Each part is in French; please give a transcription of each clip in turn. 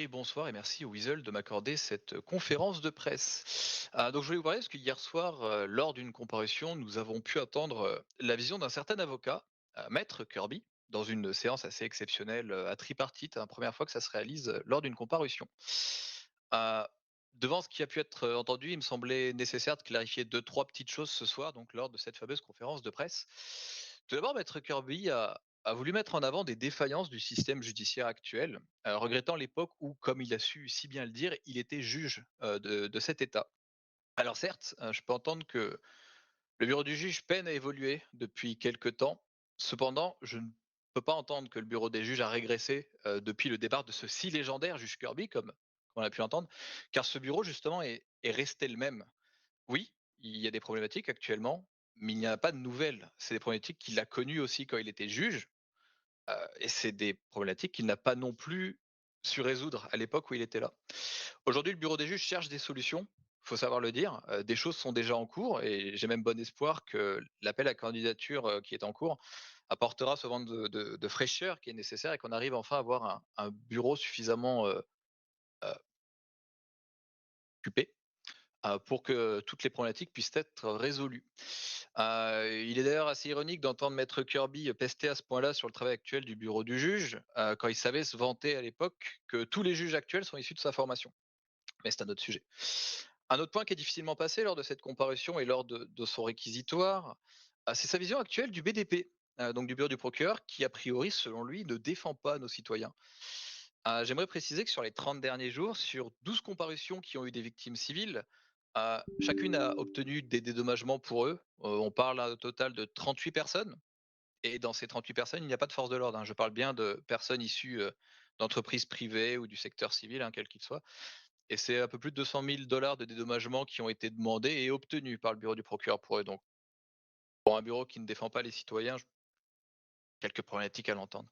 Et bonsoir et merci au Weasel de m'accorder cette conférence de presse. Donc je voulais vous parler parce que hier soir, lors d'une comparution, nous avons pu attendre la vision d'un certain avocat, Maître Kirby, dans une séance assez exceptionnelle à tripartite, hein, première fois que ça se réalise lors d'une comparution. Euh, Devant ce qui a pu être entendu, il me semblait nécessaire de clarifier deux, trois petites choses ce soir, donc lors de cette fameuse conférence de presse. Tout d'abord, Maître Kirby a voulu mettre en avant des défaillances du système judiciaire actuel, regrettant l'époque où, comme il a su si bien le dire, il était juge de cet État. Alors certes, je peux entendre que le bureau du juge peine à évoluer depuis quelque temps. Cependant, je ne peux pas entendre que le bureau des juges a régressé depuis le départ de ce si légendaire juge Kirby, comme on a pu entendre, car ce bureau justement est resté le même. Oui, il y a des problématiques actuellement, mais il n'y a pas de nouvelles. C'est des problématiques qu'il a connues aussi quand il était juge, et c'est des problématiques qu'il n'a pas non plus su résoudre à l'époque où il était là. Aujourd'hui, le bureau des juges cherche des solutions, faut savoir le dire. Des choses sont déjà en cours et j'ai même bon espoir que l'appel à candidature, qui est en cours apportera ce vent de fraîcheur qui est nécessaire et qu'on arrive enfin à avoir un bureau suffisamment, heu, occupé, pour que toutes les problématiques puissent être résolues. Il est d'ailleurs assez ironique d'entendre Maître Kirby pester à ce point-là sur le travail actuel du bureau du juge, quand il savait se vanter à l'époque que tous les juges actuels sont issus de sa formation. Mais c'est un autre sujet. Un autre point qui est difficilement passé lors de cette comparution et lors de son réquisitoire, c'est sa vision actuelle du BDP, donc du bureau du procureur, qui a priori, selon lui, ne défend pas nos citoyens. J'aimerais préciser que sur les 30 derniers jours, sur 12 comparutions qui ont eu des victimes civiles, chacune a obtenu des dédommagements pour eux. On parle au total de 38 personnes. Et dans ces 38 personnes, il n'y a pas de force de l'ordre, hein. Je parle bien de personnes issues d'entreprises privées ou du secteur civil, hein, quel qu'il soit. Et c'est un peu plus de 200 000 dollars de dédommagement qui ont été demandés et obtenus par le bureau du procureur pour eux. Donc, pour un bureau qui ne défend pas les citoyens, quelques problématiques à l'entendre.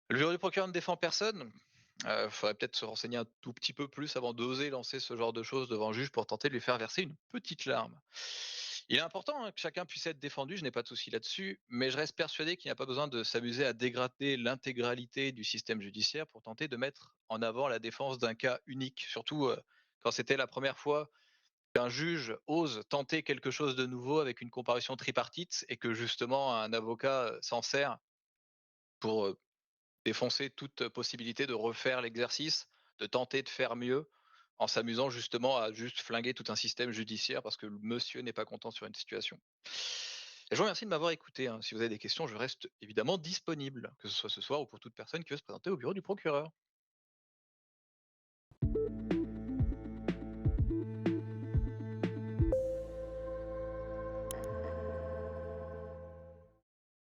Le bureau du procureur ne défend personne. Il faudrait peut-être se renseigner un tout petit peu plus avant d'oser lancer ce genre de choses devant un juge pour tenter de lui faire verser une petite larme. Il est important, hein, que chacun puisse être défendu, je n'ai pas de souci là-dessus, mais je reste persuadé qu'il n'y a pas besoin de s'amuser à dégrader l'intégralité du système judiciaire pour tenter de mettre en avant la défense d'un cas unique, surtout quand c'était la première fois qu'un juge ose tenter quelque chose de nouveau avec une comparution tripartite et que justement un avocat s'en sert pour défoncer toute possibilité de refaire l'exercice, de tenter de faire mieux, en s'amusant justement à juste flinguer tout un système judiciaire parce que le monsieur n'est pas content sur une situation. Et je vous remercie de m'avoir écouté, hein. Si vous avez des questions, je reste évidemment disponible, que ce soit ce soir ou pour toute personne qui veut se présenter au bureau du procureur.